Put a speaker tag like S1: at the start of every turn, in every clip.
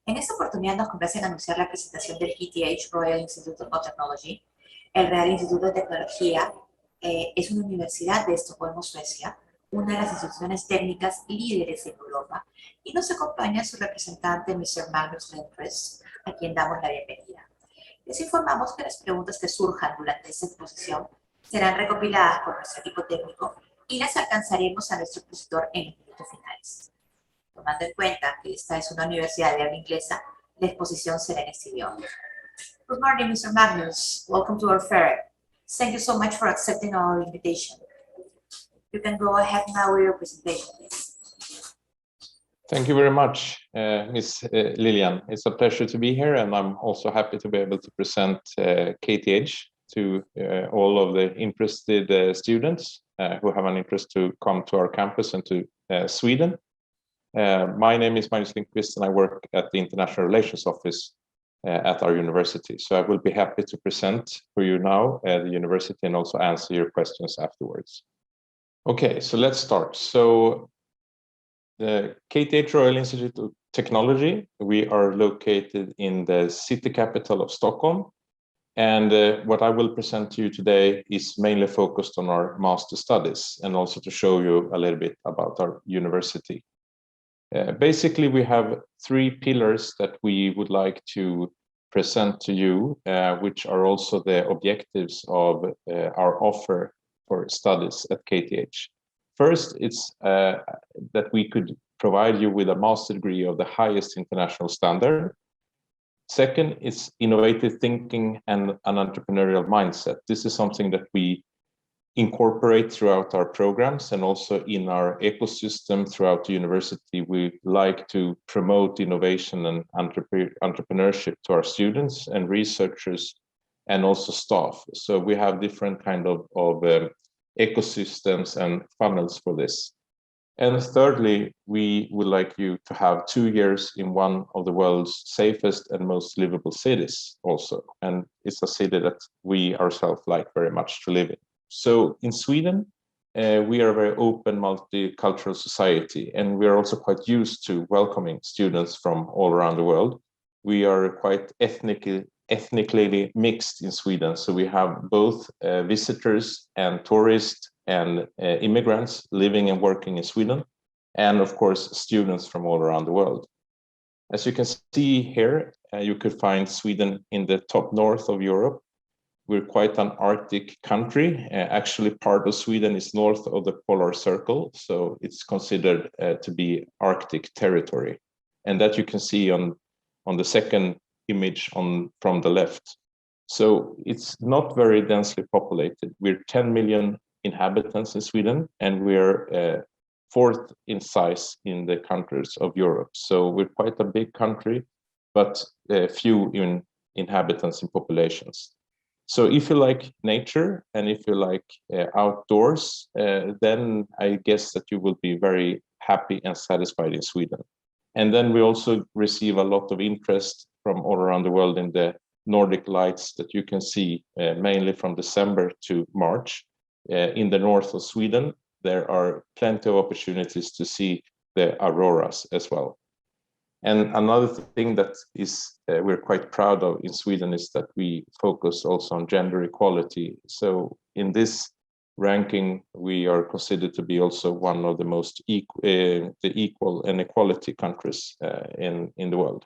S1: En esta oportunidad nos complace anunciar la presentación del KTH Royal Institute of Technology. El Real Instituto de Tecnología es una universidad de Estocolmo, Suecia, una de las instituciones técnicas líderes en Europa, y nos acompaña su representante, Mr. Magnus Lindqvist, a quien damos la bienvenida. Les informamos que las preguntas que surjan durante esta exposición serán recopiladas por nuestro equipo técnico y las alcanzaremos a nuestro expositor en los minutos finales. Tomando en cuenta que esta es una universidad de habla inglesa, la exposición será en este idioma. Good morning, Mr. Magnus. Welcome to our fair. Thank you so much for accepting our invitation. You can go ahead now with your presentation, please.
S2: Thank you very much, Ms. Lilian. It's a pleasure to be here, and I'm also happy to be able to present KTH to all of the interested students who have an interest to come to our campus and to Sweden. My name is Magnus Lindqvist, and I work at the International Relations Office at our university. So I will be happy to present for you now at the university and also answer your questions afterwards. Okay, so let's start. So the KTH Royal Institute of Technology, we are located in the city capital of Stockholm. And what I will present to you today is mainly focused on our master studies and also to show you a little bit about our university. Basically, we have three pillars that we would like to present to you, which are also the objectives of our offer for studies at KTH. First, it's that we could provide you with a master degree of the highest international standard. Second, it's innovative thinking and an entrepreneurial mindset. This is something that we incorporate throughout our programs and also in our ecosystem throughout the university. We like to promote innovation and entrepreneurship to our students and researchers and also staff. So we have different kind of ecosystems and funnels for this. And thirdly, we would like you to have 2 years in one of the world's safest and most livable cities also. And it's a city that we ourselves like very much to live in. So in Sweden, we are a very open multicultural society, and we are also quite used to welcoming students from all around the world. We are quite ethnically mixed in Sweden. So we have both visitors and tourists and immigrants living and working in Sweden, and of course, students from all around the world. As you can see here, you could find Sweden in the top north of Europe. We're quite an Arctic country. Actually, part of Sweden is north of the polar circle, so it's considered to be Arctic territory. And that you can see on the second image from the left. So it's not very densely populated. We're 10 million inhabitants in Sweden, and we're fourth in size in the countries of Europe. So we're quite a big country, but few in inhabitants in populations. So if you like nature and if you like outdoors, then I guess that you will be very happy and satisfied in Sweden. And then we also receive a lot of interest from all around the world in the Nordic lights that you can see mainly from December to March. In the north of Sweden, there are plenty of opportunities to see the auroras as well. And another thing that is we're quite proud of in Sweden is that we focus also on gender equality. So in this ranking, we are considered to be also one of the most equal and equality countries in the world.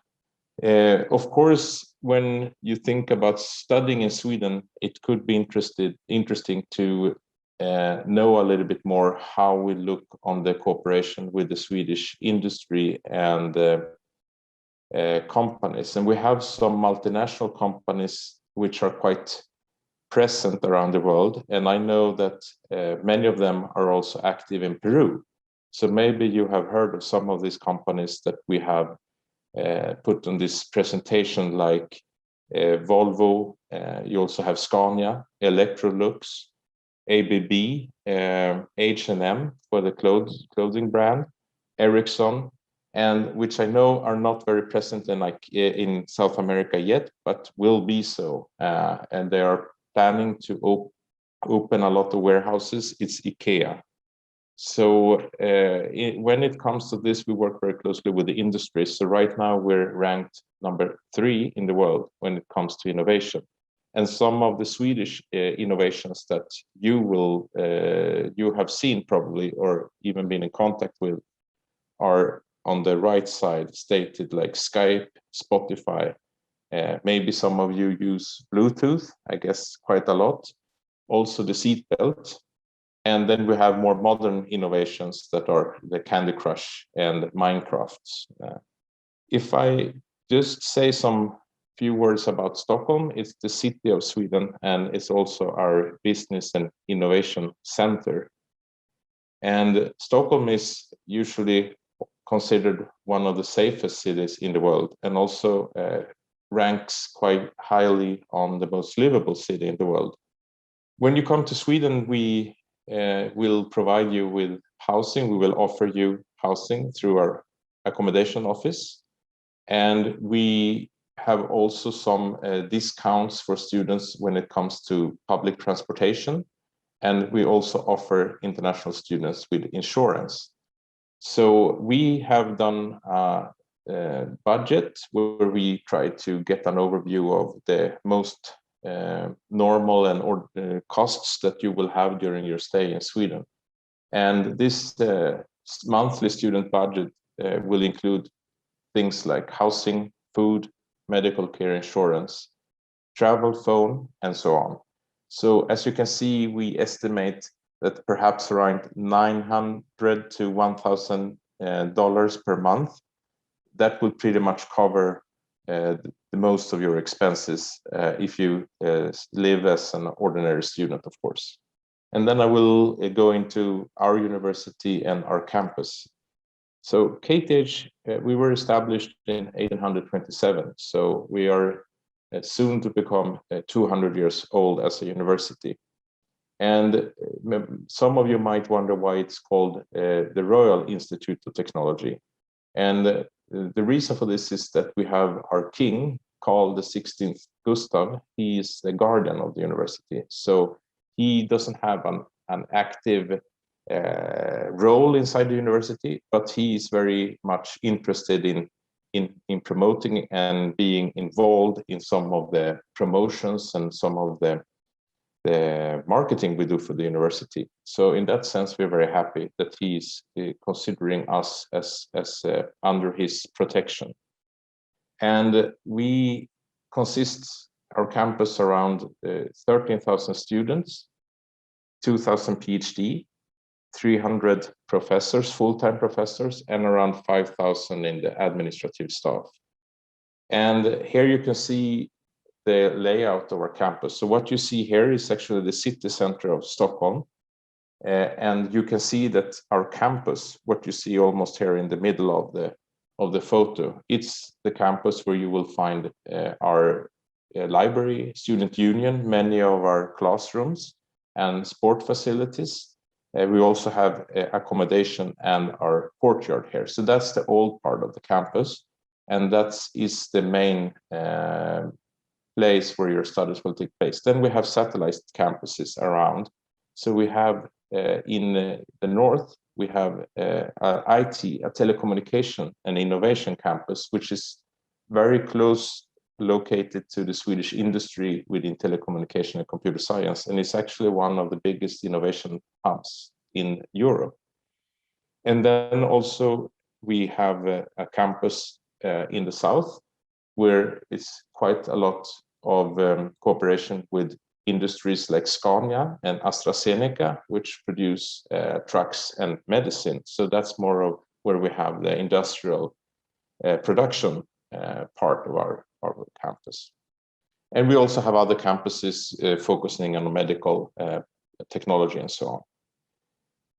S2: Of course, when you think about studying in Sweden, it could be interesting to know a little bit more how we look on the cooperation with the Swedish industry and companies. And we have some multinational companies which are quite present around the world. And I know that many of them are also active in Peru. So maybe you have heard of some of these companies that we have put on this presentation, like Volvo, you also have Scania, Electrolux, ABB, H&M for the clothing brand, Ericsson, and which I know are not very present in South America yet, but will be so. And they are planning to open a lot of warehouses. It's IKEA. So when it comes to this, we work very closely with the industry. So right now we're ranked number 3 in the world when it comes to innovation. And some of the Swedish innovations that you have seen probably, or even been in contact with, are on the right side stated, like Skype, Spotify. Maybe some of you use Bluetooth, I guess quite a lot. Also the seatbelt. And then we have more modern innovations that are the Candy Crush and Minecraft. If I just say some few words about Stockholm, it's the city of Sweden, and it's also our business and innovation center. And Stockholm is usually considered one of the safest cities in the world, and also ranks quite highly on the most livable city in the world. When you come to Sweden, we will provide you with housing. We will offer you housing through our accommodation office. And we have also some discounts for students when it comes to public transportation. And we also offer international students with insurance. So we have done a budget where we try to get an overview of the most normal and costs that you will have during your stay in Sweden. And this monthly student budget will include things like housing, food, medical care insurance, travel, phone, and so on. So as you can see, we estimate that perhaps around $900 to $1,000 per month, that will pretty much cover the most of your expenses if you live as an ordinary student, of course. And then I will go into our university and our campus. So KTH, we were established in 1827, so we are soon to become 200 years old as a university. And some of you might wonder why it's called the Royal Institute of Technology. And the reason for this is that we have our king, called the 16th Gustav. He is the guardian of the university. So he doesn't have an active role inside the university, but he is very much interested in promoting and being involved in some of the promotions and some of the marketing we do for the university. So in that sense, we're very happy that he's considering us as under his protection. And we consist our campus around 13,000 students, 2,000 PhD, 300 professors, full-time professors, and around 5,000 in the administrative staff. And here you can see the layout of our campus. So what you see here is actually the city center of Stockholm. And you can see that our campus, what you see almost here in the middle of the photo, it's the campus where you will find our library, student union, many of our classrooms and sport facilities. We also have accommodation and our courtyard here. So that's the old part of the campus. And that is the main place where your studies will take place. Then we have satellite campuses around. So we have in the north, we have IT, a telecommunication and innovation campus, which is very close located to the Swedish industry within telecommunication and computer science. And it's actually one of the biggest innovation hubs in Europe. And then also we have a campus in the south, where it's quite a lot of cooperation with industries like Scania and AstraZeneca, which produce trucks and medicine. So that's more of where we have the industrial production part of our campus. And we also have other campuses focusing on medical technology and so on.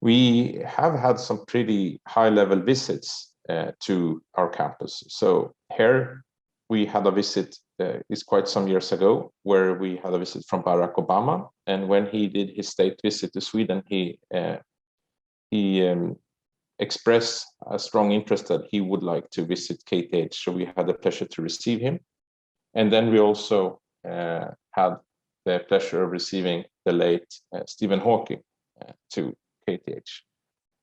S2: We have had some pretty high-level visits to our campus. So here we had a visit, it's quite some years ago, where we had a visit from Barack Obama. And when he did his state visit to Sweden, he expressed a strong interest that he would like to visit KTH. So we had the pleasure to receive him. And then we also had the pleasure of receiving the late Stephen Hawking to KTH.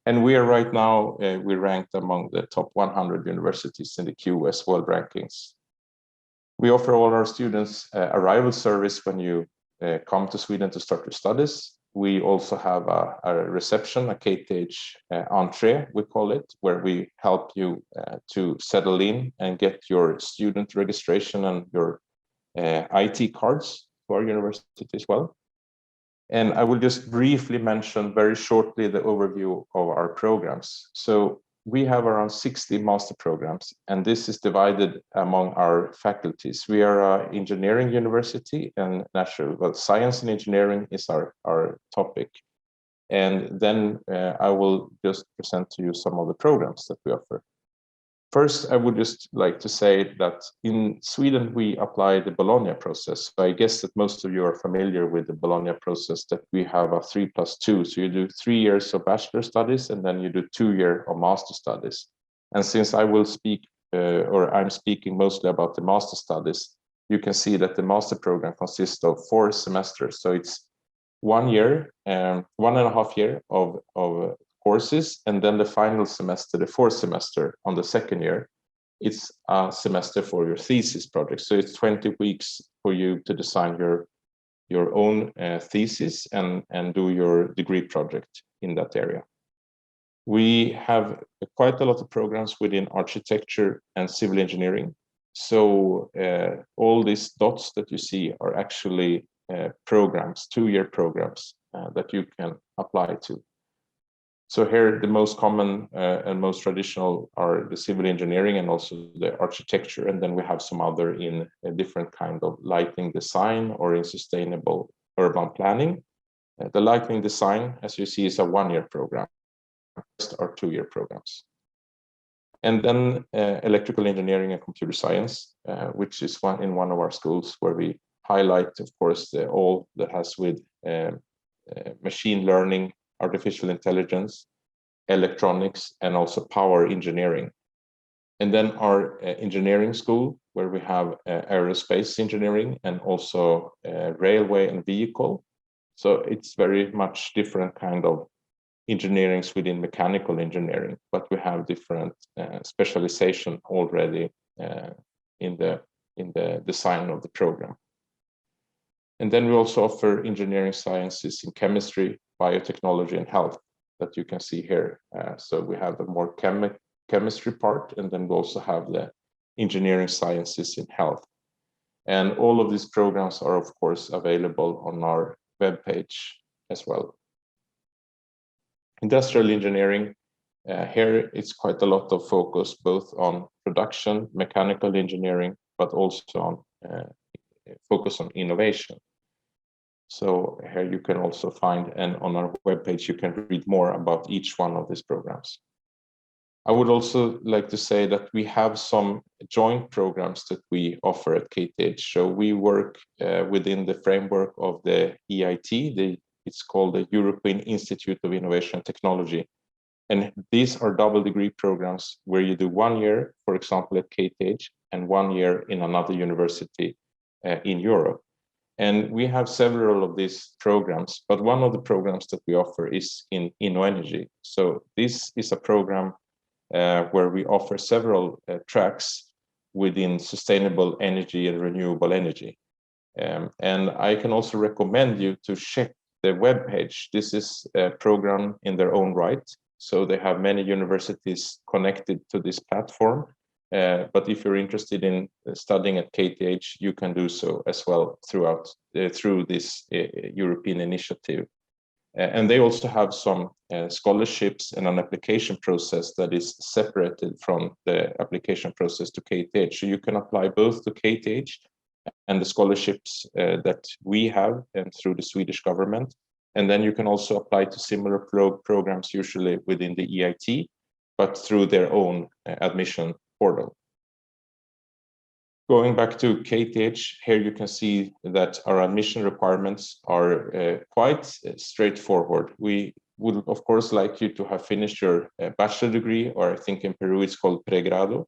S2: And we are right now, we're ranked among the top 100 universities in the QS World Rankings. We offer all our students arrival service when you come to Sweden to start your studies. We also have a reception, a KTH entrée, we call it, where we help you to settle in and get your student registration and your IT cards for our university as well. And I will just briefly mention very shortly the overview of our programs. So we have around 60 master programs, and this is divided among our faculties. We are an engineering university, and science and engineering is our topic. And then I will just present to you some of the programs that we offer. First, I would just like to say that in Sweden, we apply the Bologna process. So I guess that most of you are familiar with the Bologna process, that we have a 3+2. So you do 3 years of bachelor studies, and then you do 2 years of master studies. And since I will speak, or I'm speaking mostly about the master studies, you can see that the master program consists of 4 semesters. So it's 1 year, 1.5 years of courses, and then the final semester, the 4th semester on the 2nd year, it's a semester for your thesis project. So it's 20 weeks for you to design your own thesis and do your degree project in that area. We have quite a lot of programs within architecture and civil engineering. So all these dots that you see are actually programs, 2-year programs that you can apply to. So here, the most common and most traditional are the civil engineering and also the architecture. And then we have some other in a different kind of lighting design or in sustainable urban planning. The lighting design, as you see, is a 1-year program. The rest are 2-year programs. And then electrical engineering and computer science, which is in one of our schools, where we highlight, of course, all that has with machine learning, artificial intelligence, electronics, and also power engineering. And then our engineering school, where we have aerospace engineering and also railway and vehicle. So it's very much different kind of engineerings within mechanical engineering, but we have different specialization already in the design of the program. And then we also offer engineering sciences in chemistry, biotechnology, and health that you can see here. So we have the more chemistry part, and then we also have the engineering sciences in health. And all of these programs are, of course, available on our webpage as well. Industrial engineering, here it's quite a lot of focus both on production, mechanical engineering, but also on focus on innovation. So here you can also find, and on our webpage, you can read more about each one of these programs. I would also like to say that we have some joint programs that we offer at KTH. So we work within the framework of the EIT, it's called the European Institute of Innovation and Technology. And these are double degree programs where you do 1 year, for example, at KTH, and 1 year in another university in Europe. And we have several of these programs, but one of the programs that we offer is in InnoEnergy. So this is a program where we offer several tracks within sustainable energy and renewable energy. And I can also recommend you to check the webpage. This is a program in their own right. So they have many universities connected to this platform. But if you're interested in studying at KTH, you can do so as well through this European initiative. And they also have some scholarships and an application process that is separated from the application process to KTH. So you can apply both to KTH and the scholarships that we have and through the Swedish government. And then you can also apply to similar programs, usually within the EIT, but through their own admission portal. Going back to KTH, here you can see that our admission requirements are quite straightforward. We would, of course, like you to have finished your bachelor degree, or I think in Peru it's called pregrado.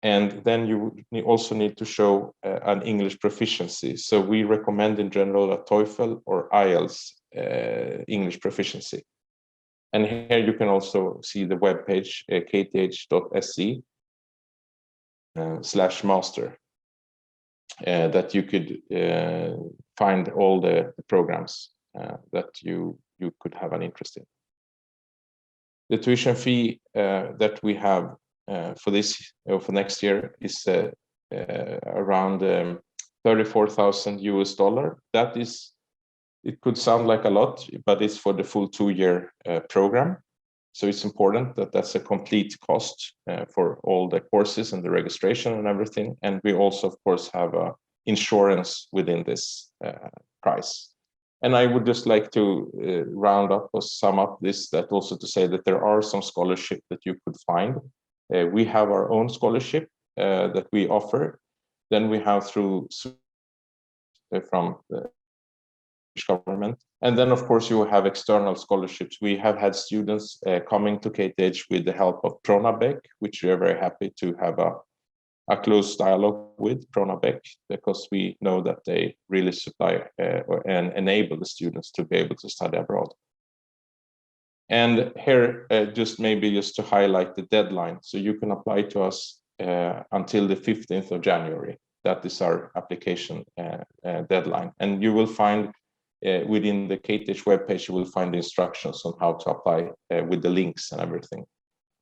S2: And then you also need to show an English proficiency. So we recommend in general a TOEFL or IELTS English proficiency. And here you can also see the webpage kth.se/master that you could find all the programs that you could have an interest in. The tuition fee that we have for next year is around $34,000. That is, it could sound like a lot, but it's for the full 2-year program. So it's important that that's a complete cost for all the courses and the registration and everything. And we also, of course, have insurance within this price. And I would just like to round up or sum up this, that also to say that there are some scholarship that you could find. We have our own scholarship that we offer. Then we have through from the government. And then, of course, you have external scholarships. We have had students coming to KTH with the help of Pronabec, which we are very happy to have a close dialogue with Pronabec, because we know that they really supply and enable the students to be able to study abroad. And here, just to highlight the deadline. So you can apply to us until the 15th of January. That is our application deadline. And you will find within the KTH webpage, you will find the instructions on how to apply with the links and everything.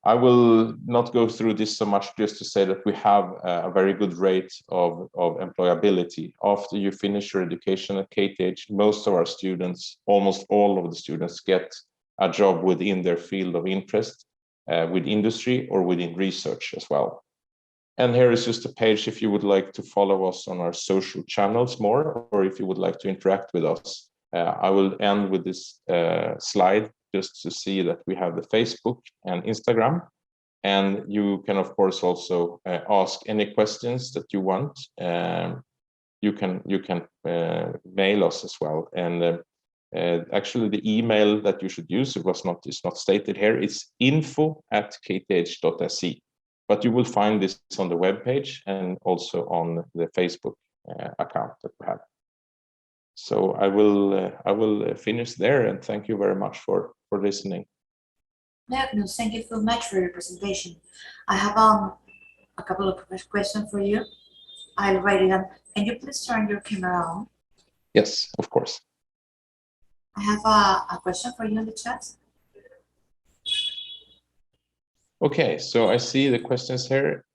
S2: I will not go through this so much, just to say that we have a very good rate of employability. After you finish your education at KTH, most of our students, almost all of the students, get a job within their field of interest, with industry or within research as well. And here is just a page if you would like to follow us on our social channels more, or if you would like to interact with us. I will end with this slide just to see that we have the Facebook and Instagram. And you can, of course, also ask any questions that you want. You can mail us as well. And actually, the email that you should use, it's not stated here. It's info@kth.se. But you will find this on the webpage and also on the Facebook account that we have. So I will finish there, and thank you very much for listening.
S1: Magnus, thank you so much for your presentation. I have a couple of questions for you. I'll write it down. Can you please turn your camera on?
S2: Yes, of course.
S1: I have a question for you in the chat.
S2: Okay, so I see the questions here.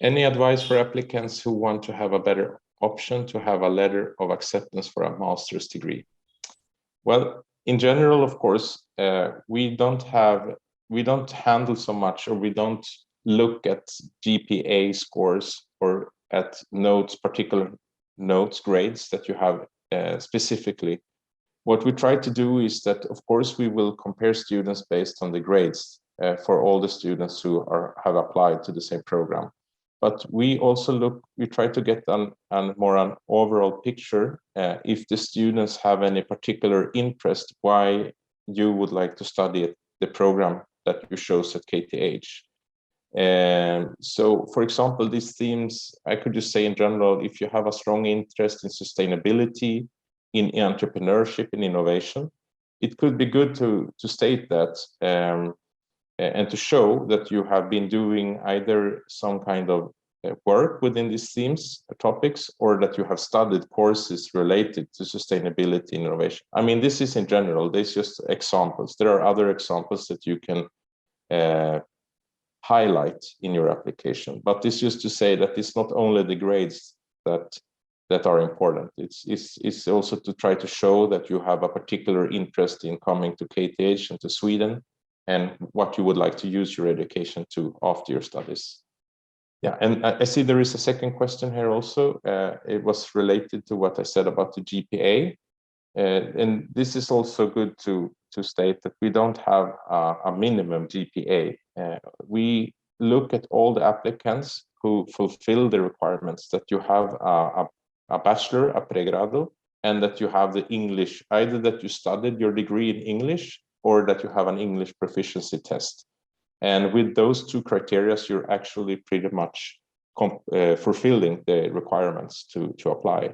S2: Any advice for applicants who want to have a better option to have a letter of acceptance for a master's degree? Well, in general, of course, we don't handle so much, or we don't look at GPA scores or at notes, particular notes, grades that you have specifically. What we try to do is that, of course, we will compare students based on the grades for all the students who have applied to the same program. But we also try to get an overall picture if the students have any particular interest, why you would like to study the program that you chose at KTH. So, for example, these themes, I could just say in general, if you have a strong interest in sustainability, in entrepreneurship and innovation, it could be good to state that and to show that you have been doing either some kind of work within these themes, topics, or that you have studied courses related to sustainability and innovation. I mean, this is in general, these just examples. There are other examples that you can highlight in your application, but this just to say that it's not only the grades that are important. It's also to try to show that you have a particular interest in coming to KTH and to Sweden, and what you would like to use your education to after your studies. Yeah, and I see there is a second question here also. It was related to what I said about the GPA. And this is also good to state that we don't have a minimum GPA. We look at all the applicants who fulfill the requirements, that you have a bachelor, a pregrado, and that you have the English, either that you studied your degree in English or that you have an English proficiency test. And with those two criteria, you're actually pretty much fulfilling the requirements to apply.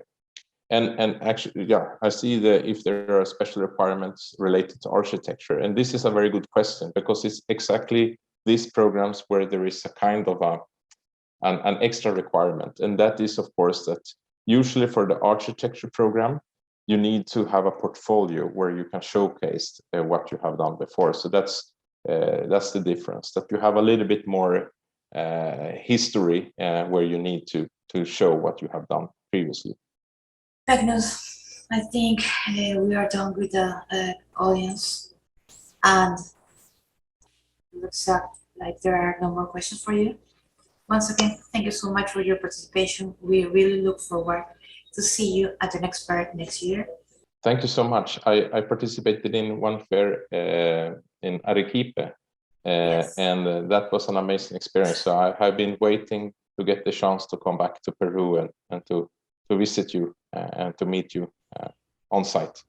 S2: And actually, yeah, I see if there are special requirements related to architecture, and this is a very good question, because it's exactly these programs where there is a kind of an extra requirement, and that is, of course, that usually for the architecture program, you need to have a portfolio where you can showcase what you have done before. So that's the difference, that you have a little bit more history where you need to show what you have done previously.
S1: Magnus, I think we are done with the audience, and looks like there are no more questions for you. Once again, thank you so much for your participation. We really look forward to see you at the next fair next year.
S2: Thank you so much. I participated in one fair in Arequipa,
S1: Yes.
S2: and that was an amazing experience. So I have been waiting to get the chance to come back to Peru and to visit you and to meet you on site.